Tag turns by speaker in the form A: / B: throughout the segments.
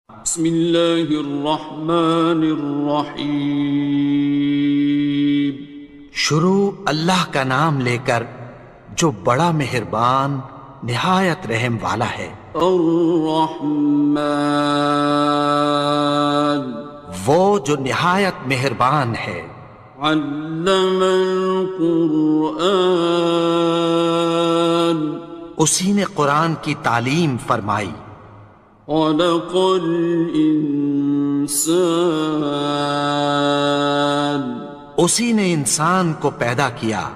A: بسم اللہ الرحمن الرحیم۔
B: شروع اللہ کا نام لے کر جو بڑا مہربان نہایت رحم والا ہے۔
A: الرحمن،
B: وہ جو نہایت مہربان ہے۔
A: علم القرآن،
B: اسی نے قرآن کی تعلیم فرمائی۔
A: خلق الانسان،
B: اسی نے انسان کو پیدا کیا۔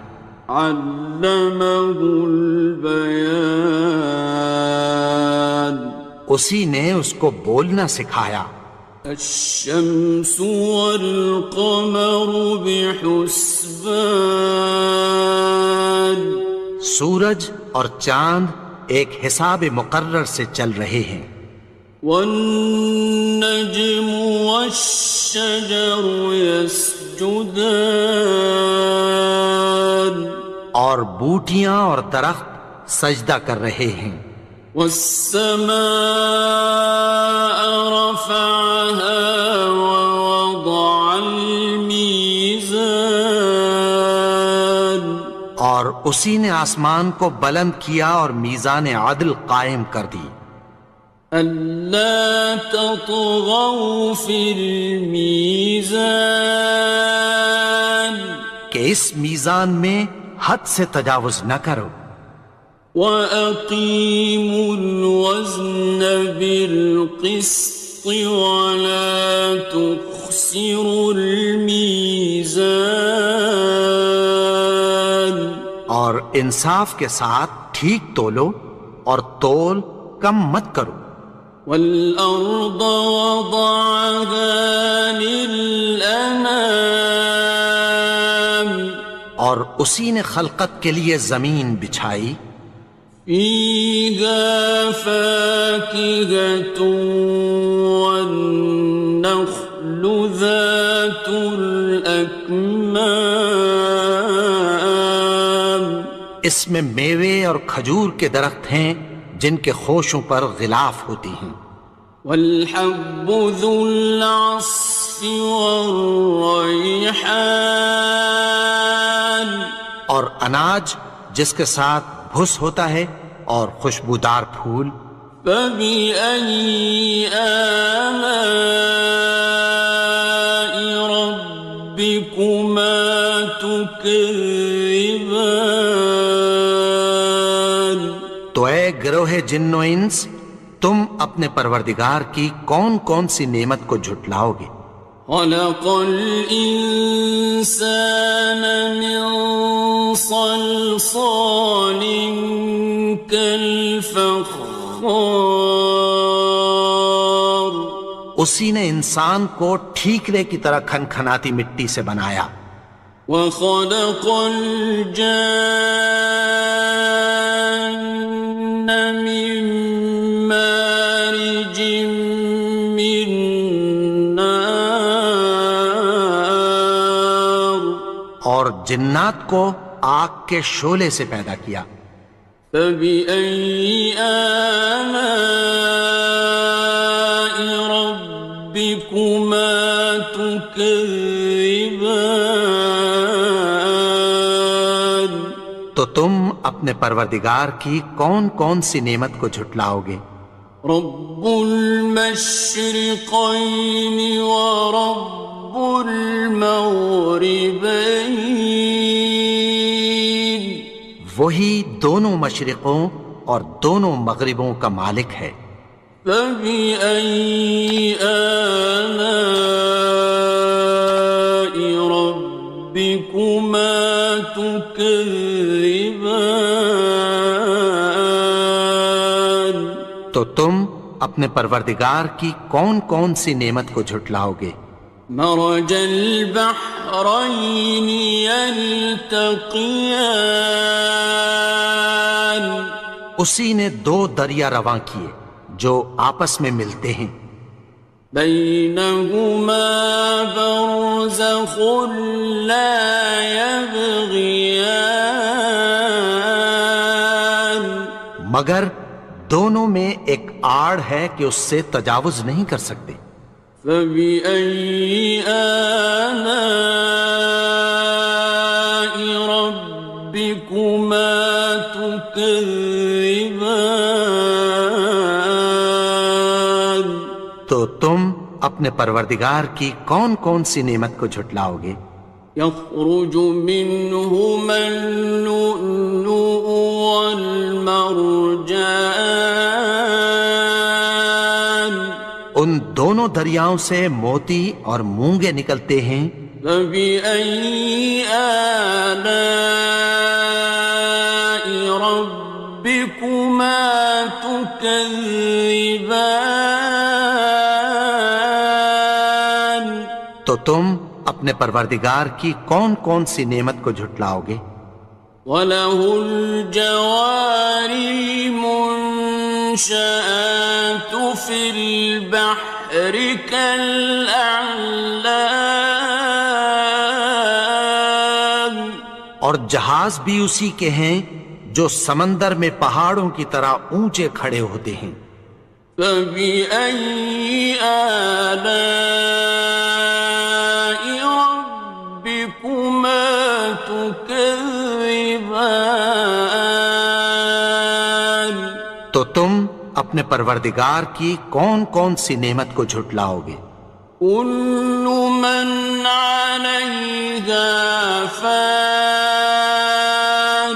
A: علمہ البیان،
B: اسی نے اس کو بولنا سکھایا۔
A: الشمس والقمر بحسبان،
B: سورج اور چاند ایک حساب مقرر سے چل رہے ہیں۔
A: والنجم والشجر يسجدان،
B: اور بوٹیاں اور درخت سجدہ کر رہے ہیں۔
A: والسماء رفعها ووضع الميزان،
B: اور اسی نے آسمان کو بلند کیا اور میزان عدل قائم کر دی۔
A: ألا تطغوا في الميزان،
B: کہ اس میزان میں حد سے تجاوز نہ کرو۔
A: وَأَقِيمُوا الْوَزْنَ بِالْقِسْطِ وَلَا تُخْسِرُوا الْمِيزَانَ،
B: اور انصاف کے ساتھ ٹھیک تولو اور تول کم مت کرو۔
A: وَالْأَرْضَ وَضَعَهَا لِلْأَنَامِ،
B: اور اسی نے خلقت کے لیے زمین بچھائی۔
A: فِيهَا فَاكِهَةٌ وَالنَّخْلُ ذَاتُ الْأَكْمَامِ،
B: اس میں میوے اور کھجور کے درخت ہیں جن کے خوشوں پر غلاف ہوتی ہیں۔
A: وَالْحَبُّ ذُو الْعَصْفِ وَالرَّيْحَانِ،
B: اور اناج جس کے ساتھ بھس ہوتا ہے اور خوشبودار پھول۔
A: فَبِأَيِّ آلَاءِ رَبِّكُمَا تُكَذِّبَانِ،
B: تو اے گروہ جن و انس، تم اپنے پروردگار کی کون کون سی نعمت کو جھٹلاؤ گے؟
A: خَلَقَ الْإِنسَانَ مِنْ صَلْصَالٍ كَالْفَخَّارِ،
B: اسی نے انسان کو ٹھیکرے کی طرح کھنکھناتی مٹی سے بنایا۔
A: وَخَلَقَ الْجَانَّ مِن مَّارِجٍ مِّن نَّارٍ،
B: اور جنات کو آگ کے شعلے سے پیدا کیا۔
A: فَبِأَيِّ آلَاءِ رَبِّكُمَا تُكَذِّبَانِ،
B: تو تم اپنے پروردگار کی کون کون سی نعمت کو جھٹلاؤ گے؟
A: رب المشرقين ورب المغربين،
B: وہی دونوں مشرقوں اور دونوں مغربوں کا مالک ہے۔
A: فبأي آلاء ربكما تكذبان،
B: تو تم اپنے پروردگار کی کون کون سی نعمت کو جھٹلاؤ گے؟
A: مرج البحرين يلتقيان،
B: اسی نے دو دریا رواں کیے جو آپس میں ملتے ہیں۔
A: بينهما برزخ لا يبغيان،
B: مگر دونوں میں ایک آڑ ہے کہ اس سے تجاوز نہیں کر سکتے.
A: فبأي آلاء ربكما تكذبان.
B: تو تم اپنے پروردگار کی کون کون سی نعمت کو جھٹلاؤ گے؟
A: يخرج منهما اللؤلؤ والمرجان.
B: ان دونوں دریاؤں سے موتی اور مونگے نکلتے ہیں.
A: فبأي آلاء ربكما تكذبان.
B: تو تم اپنے پروردگار کی کون کون سی نعمت کو جھٹلاؤ گے؟
A: وَلَهُ الْجَوَارِ الْمُنشَآتُ فِي الْبَحْرِ كَالْأَعْلَامِ.
B: اور جہاز بھی اسی کے ہیں جو سمندر میں پہاڑوں کی طرح اونچے کھڑے ہوتے ہیں.
A: فَبِأَيِّ آلَاءِ رَبِّكُمَا تُكَذِّبَانِ.
B: تو تم اپنے پروردگار کی کون کون سی نعمت کو جھٹلاؤ گے؟
A: كُلُّ مَنْ عَلَيْهَا فَانٍ.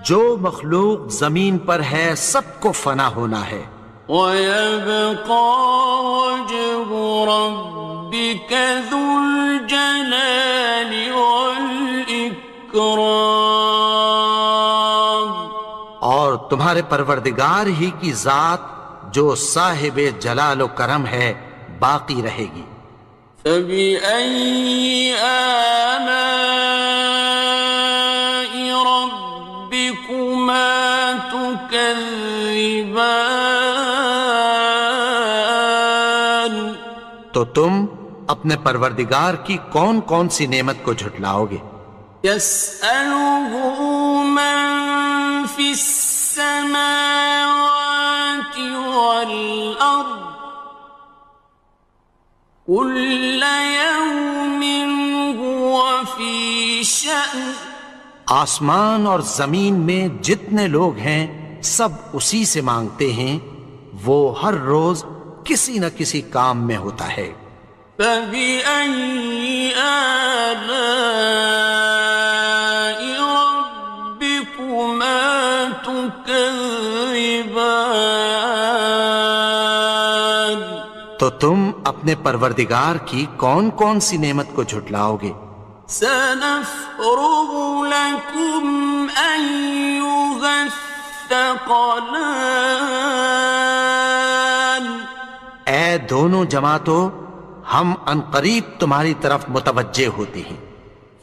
B: جو مخلوق زمین پر ہے سب کو فنا ہونا ہے.
A: وَيَبْقَى وَجْهُ رَبِّكَ ذُو الْجَلَالِ وَالْإِكْرَامِ.
B: اور تمہارے پروردگار ہی کی ذات جو صاحب جلال و کرم ہے باقی رہے گی.
A: فَبِأَيِّ آلَاءِ رَبِّكُمَا تُكَذِّبَانِ.
B: تو تم اپنے پروردگار کی کون کون سی نعمت کو جھٹلاؤ گے؟
A: يَسْأَلُهُ مَن فِي السَّمَاوَاتِ وَالْأَرْضِ كُلَّ يَوْمٍ هُوَ فِي شَأْنٍ.
B: آسمان اور زمین میں جتنے لوگ ہیں سب اسی سے مانگتے ہیں، وہ ہر روز کسی نہ کسی کام میں ہوتا ہے.
A: فَبِأَيِّ آلَاءِ رَبِّكُمَا تُكَذِّبَانِ.
B: تو تم اپنے پروردگار کی کون کون سی نعمت کو جھٹلاؤ گے؟
A: سَنَفْرُغُ لَكُمْ أَيُّهَ الثَّقَلَانِ.
B: اے دونوں جماعتوں، ہم عنقریب تمہاری طرف متوجہ ہوتے ہیں.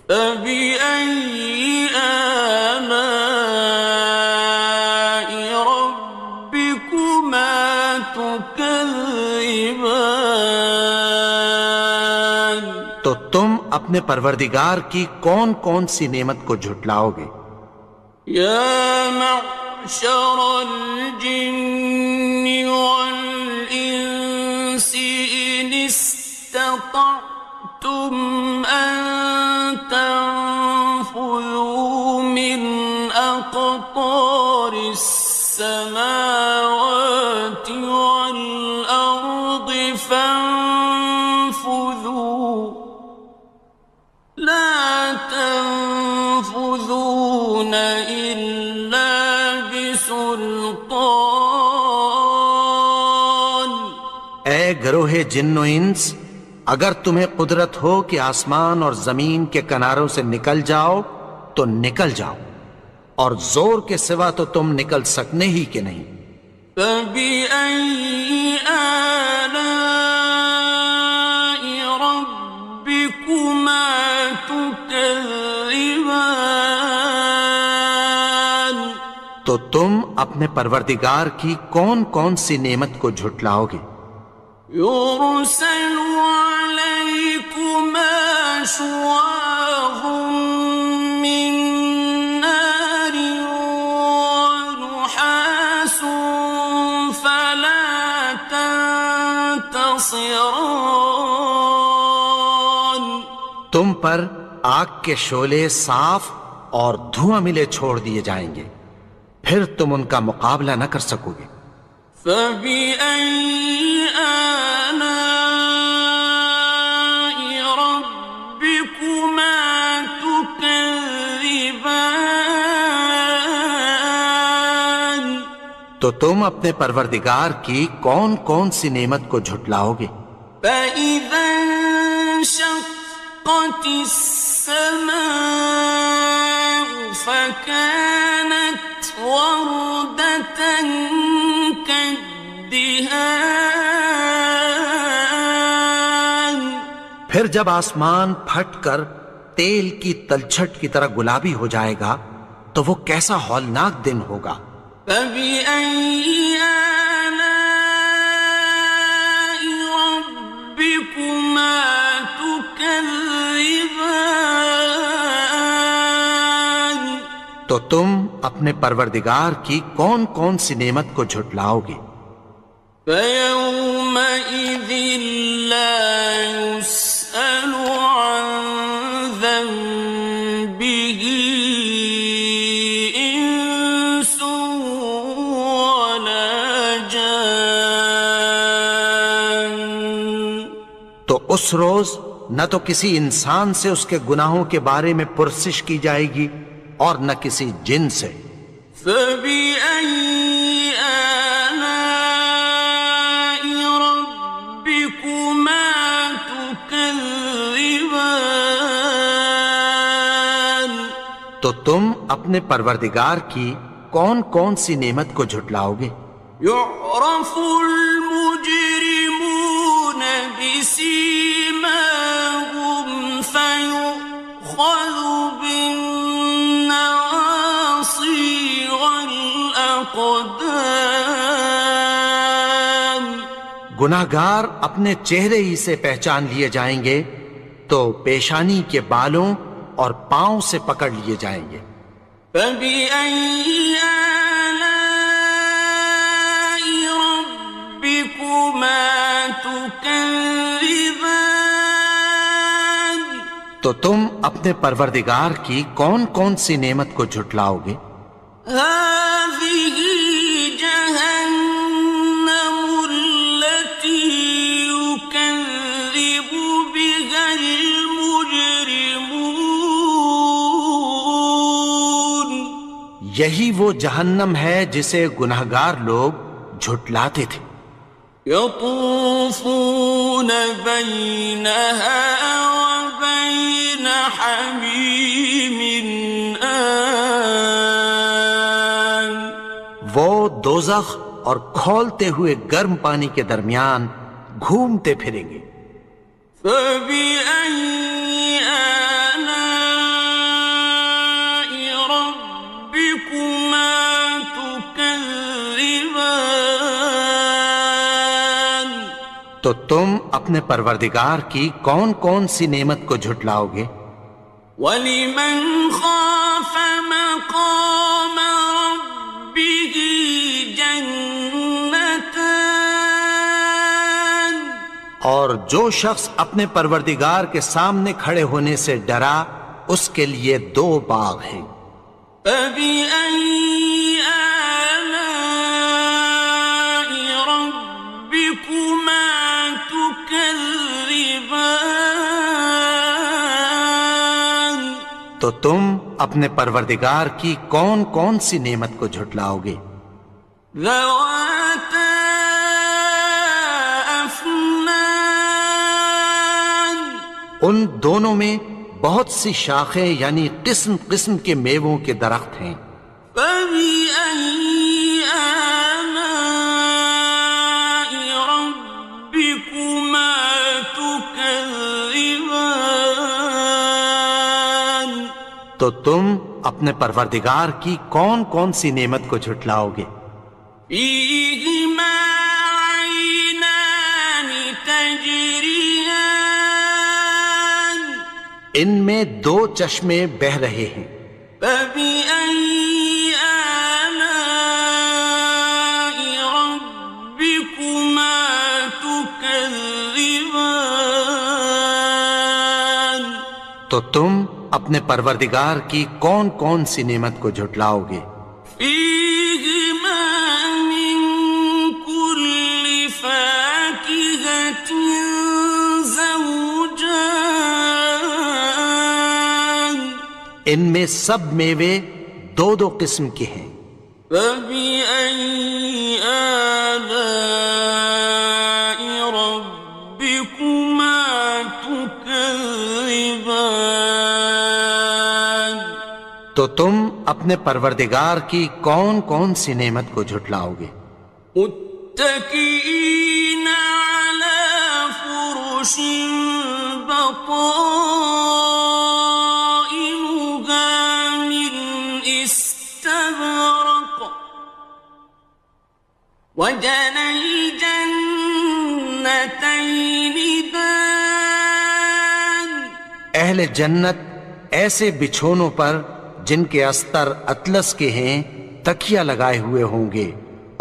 A: فَبِأَيِّ آلَاءِ رَبِّكُمَا تُكَذِّبَانِ.
B: تو تم اپنے پروردگار کی کون کون سی نعمت کو جھٹلاؤ گے؟
A: يَا مَعْشَرَ الْجِنِّ وَالْإِنسِ إِنِ اسْتَطَعْتُمْ أَن تَنفُذُوا مِنْ أَقْطَارِ السَّمَاوَاتِ وَالْأَرْضِ فَانفُذُوا لَا تَنفُذُونَ إِلَّا بِسُلْطَانٍ.
B: اے گروہ جن و انس، اگر تمہیں قدرت ہو کہ آسمان اور زمین کے کناروں سے نکل جاؤ تو نکل جاؤ، اور زور کے سوا تو تم نکل سکنے ہی کہ نہیں.
A: فَبِأَيِّ آلَاءِ رَبِّكُمَا تُكَذِّبَانِ.
B: تو تم اپنے پروردگار کی کون کون سی نعمت کو جھٹلاؤ گے؟
A: يُرْسَلُ عَلَيْكُمَا شُوَاظٌ مِّن نَّارٍ وَنُحَاسٌ ينتصران
B: تم پر آگ کے شعلے صاف اور دھواں ملے چھوڑ دیے جائیں گے، پھر تم ان کا مقابلہ نہ کر سکو گے۔
A: فبأي آلاء ربكما تكذبان
B: تو تم اپنے پروردگار کی کون کون سی نعمت کو جھٹلاؤ گے؟
A: فإذا انشقت السماء فكانت وردة كالدهان
B: پھر جب آسمان پھٹ کر تیل کی تلچھٹ کی طرح گلابی ہو جائے گا تو وہ کیسا ہولناک دن ہوگا۔
A: فبأي آلاء ربكما تكذبان
B: تو تم اپنے پروردگار کی کون کون سی نعمت کو جھٹلاؤ گے؟
A: فيومئذ لا يسأل عن ذنبه إنس ولا جان
B: تو اس روز نہ تو کسی انسان سے اس کے گناہوں کے بارے میں پرسش کی جائے گی اور نہ کسی جن سے۔
A: فبأي آلاء ربكما تكذبان
B: تو تم اپنے پروردگار کی کون کون سی نعمت کو جھٹلاؤ گے؟
A: يعرف المجرمون بسيماهم فيؤخذ بالنواصي والأقدام
B: گناہگار اپنے چہرے ہی سے پہچان لیے جائیں گے تو پیشانی کے بالوں اور پاؤں سے پکڑ لیے جائیں گے۔
A: فبأي آلاء ربكما تكذبان
B: تو تم اپنے پروردگار کی کون کون سی نعمت کو جھٹلاؤ گے؟
A: هذه جهنم التي يكذب بها المجرمون
B: یہی وہ جہنم ہے جسے گناہگار لوگ جھٹلاتے تھے۔
A: يطوفون بينها وبين حميم آن
B: وہ دوزخ اور کھولتے ہوئے گرم پانی کے درمیان گھومتے پھریں گے۔
A: فبأي آلاء ربكما تكذبان
B: تو تم اپنے پروردگار کی کون کون سی نعمت کو جھٹلاؤ گے؟
A: وَلِمَنْ خَافَ مَقَامَ رَبِّهِ جَنَّتَانِ
B: اور جو شخص اپنے پروردگار کے سامنے کھڑے ہونے سے ڈرا اس کے لیے دو باغ ہیں۔
A: فَبِأَيِّ آلَاءِ رَبِّكُمَا تُكَذِّبَانِ
B: تو تم اپنے پروردگار کی کون کون سی نعمت کو جھٹلاؤ گے؟
A: ذَوَاتَا أَفْنَانٍ
B: ان دونوں میں بہت سی شاخیں یعنی قسم قسم کے میووں کے درخت ہیں۔
A: فَبِأَيِّ آلَاءِ رَبِّكُمَا تُكَذِّبَانِ
B: تو تم اپنے پروردگار کی کون کون سی نعمت کو جھٹلاؤ گے؟
A: فِيهِمَا عَيْنَانِ تَجْرِيَانِ
B: ان میں دو چشمے بہہ رہے ہیں۔
A: فَبِأَيِّ آلَاءِ رَبِّكُمَا تُكَذِّبَانِ تكذبان
B: تو تم اپنے پروردگار کی کون کون سی نعمت کو جھٹلاؤ گے؟
A: فيهما من كل فاكهة زوجان
B: ان میں سب میوے دو دو قسم کے ہیں۔
A: فبأي آلاء ربكما تكذبان
B: تو تم اپنے پروردگار کی کون کون سی نعمت کو جھٹلاؤ گے؟
A: متكئين على فرش بطائنها من استبرق وجنى الجنتين دان
B: اہل جنت ایسے بچھونوں پر جن کے استر اطلس کے ہیں تکیہ لگائے ہوئے ہوں گے،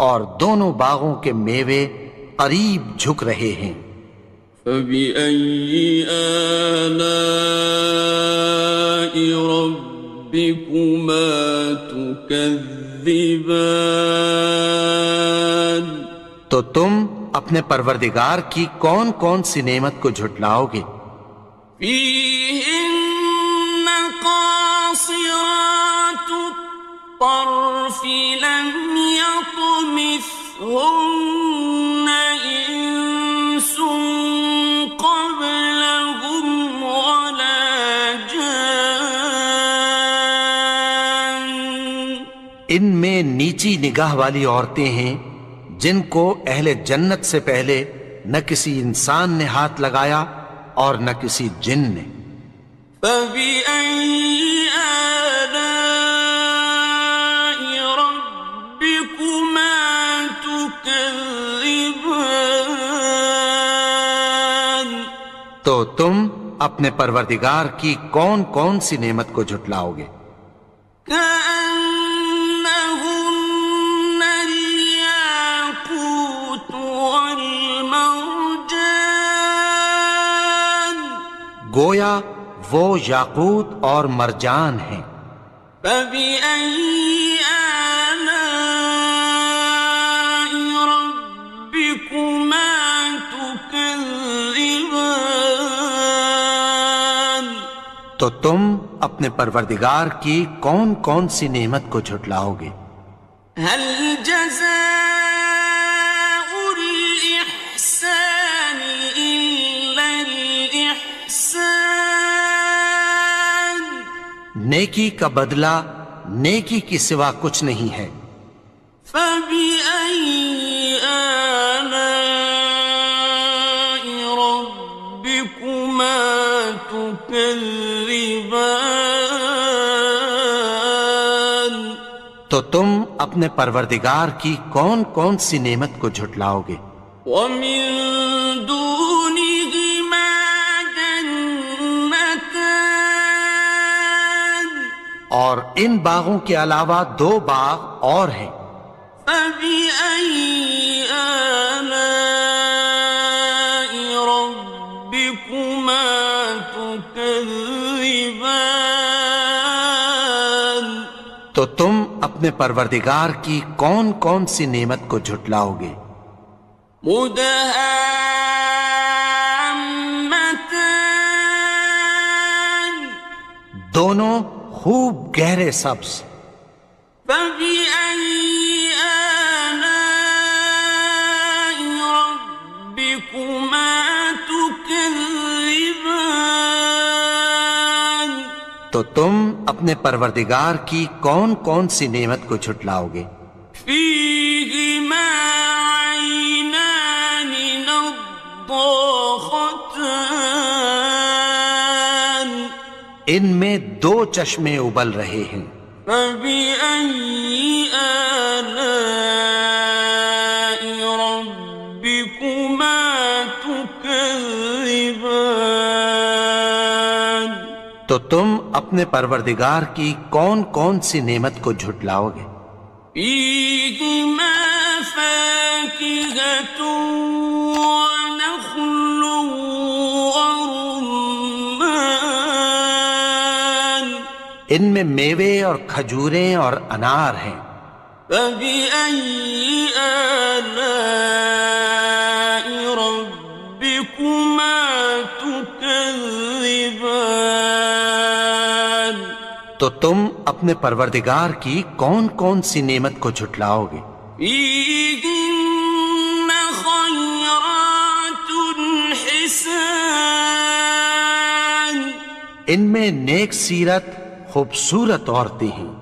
B: اور دونوں باغوں کے میوے قریب جھک رہے ہیں۔
A: فبأي آلاء ربكما تكذبان
B: تو تم اپنے پروردگار کی کون کون سی نعمت کو جھٹلاؤ گے؟
A: فيهن قاصرات الطرف لم يطمثهن إنس قبلهم ولا جان
B: ان میں نیچی نگاہ والی عورتیں ہیں جن کو اہل جنت سے پہلے نہ کسی انسان نے ہاتھ لگایا اور نہ کسی جن نے۔
A: فبأي آلاء ربكما تكذبان
B: تو تم اپنے پروردگار کی کون کون سی نعمت کو جھٹلاؤ گے؟
A: كأنهن الياقوت والمرجان
B: گویا وہ یاقوت اور مرجان ہیں۔
A: فبأي آلاء ربكما تكذبان
B: تو تم اپنے پروردگار کی کون کون سی نعمت کو جھٹلاؤ گے؟
A: هل جزاء الإحسان إلا الإحسان
B: نیکی کا بدلہ نیکی کی سوا کچھ نہیں ہے۔
A: فبأي آلاء ربكما تكذبان
B: تو تم اپنے پروردگار کی کون کون سی نعمت کو جھٹلاؤ گے؟
A: ومن دونهما جنتان
B: اور ان باغوں کے علاوہ دو باغ اور ہیں۔
A: فبأي آلاء ربكما تكذبان
B: تو تم اپنے پروردگار کی کون کون سی نعمت کو جھٹلاؤ گے؟
A: مدهامتان
B: دونوں خوب گہرے سبز۔
A: فبأي آلاء ربكما تكذبان
B: تو تم اپنے پروردگار کی کون کون سی نعمت کو جھٹلاؤ گے؟
A: فيهما عينان نضاختان
B: ان میں دو چشمے ابل رہے ہیں۔
A: فبأي آلاء ربكما تكذبان
B: تو تم اپنے پروردگار کی کون کون سی نعمت کو جھٹلاؤ گے؟
A: فيهما فاكهة ونخل
B: ان میں میوے اور کھجوریں اور انار ہیں۔
A: فبأي آلاء ربكما تكذبان؟
B: تو تم اپنے پروردگار کی کون کون سی نعمت کو جھٹلاؤ گے؟
A: فيهن خيرات حسان،
B: ان میں نیک سیرت خوبصورت عورتیں ہیں۔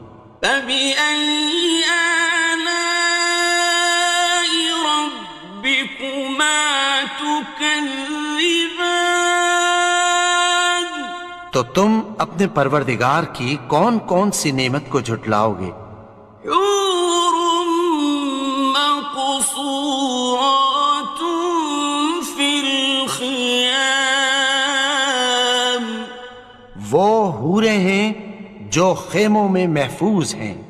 A: فبأي آلاء ربكما تكذبان؟
B: تو تم اپنے پروردگار کی کون کون سی نعمت کو جھٹلاؤ گے؟
A: حور مقصورات في الخيام،
B: وہ حوریں ہیں جو خیموں میں محفوظ ہیں۔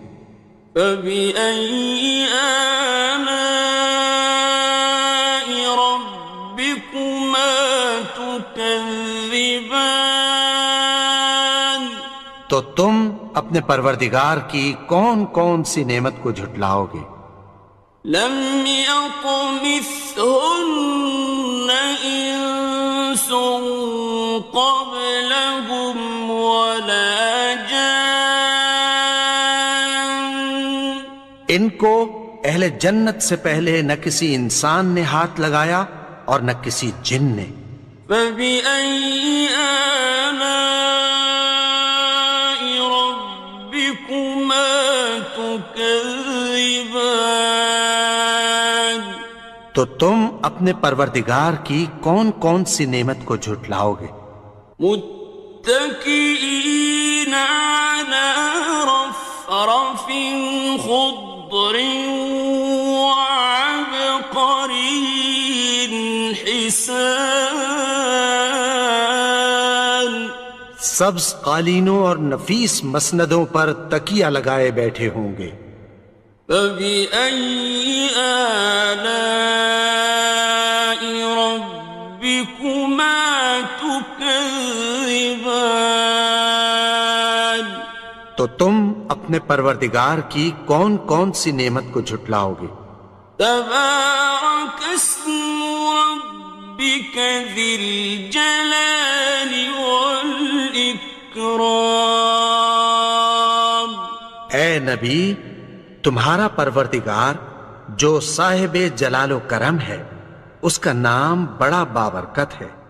A: فبأي آلاء ربكما تكذبان؟
B: تو تم اپنے پروردگار کی کون کون سی نعمت کو جھٹلاؤ گے؟
A: لم يطمثهن إنس قبلهم ولا جان،
B: ان کو اہل جنت سے پہلے نہ کسی انسان نے ہاتھ لگایا اور نہ کسی جن نے۔
A: فبأي آلاء ربكما تكذبان؟
B: تو تم اپنے پروردگار کی کون کون سی نعمت کو جھٹلاؤ گے؟
A: متكئين على رفرف خضر وعبقري حسان،
B: سبز قالینوں اور نفیس مسندوں پر تکیہ لگائے بیٹھے ہوں گے۔
A: فبأي آلاء ربكما تكذبان؟
B: تو تم اپنے پروردگار کی کون کون سی نعمت کو جھٹلاؤ گے؟
A: تبارك اسم ربك ذي الجلال والإكرام۔
B: اے نبی، تمہارا پروردگار جو صاحب جلال و کرم ہے، اس کا نام بڑا بابرکت ہے۔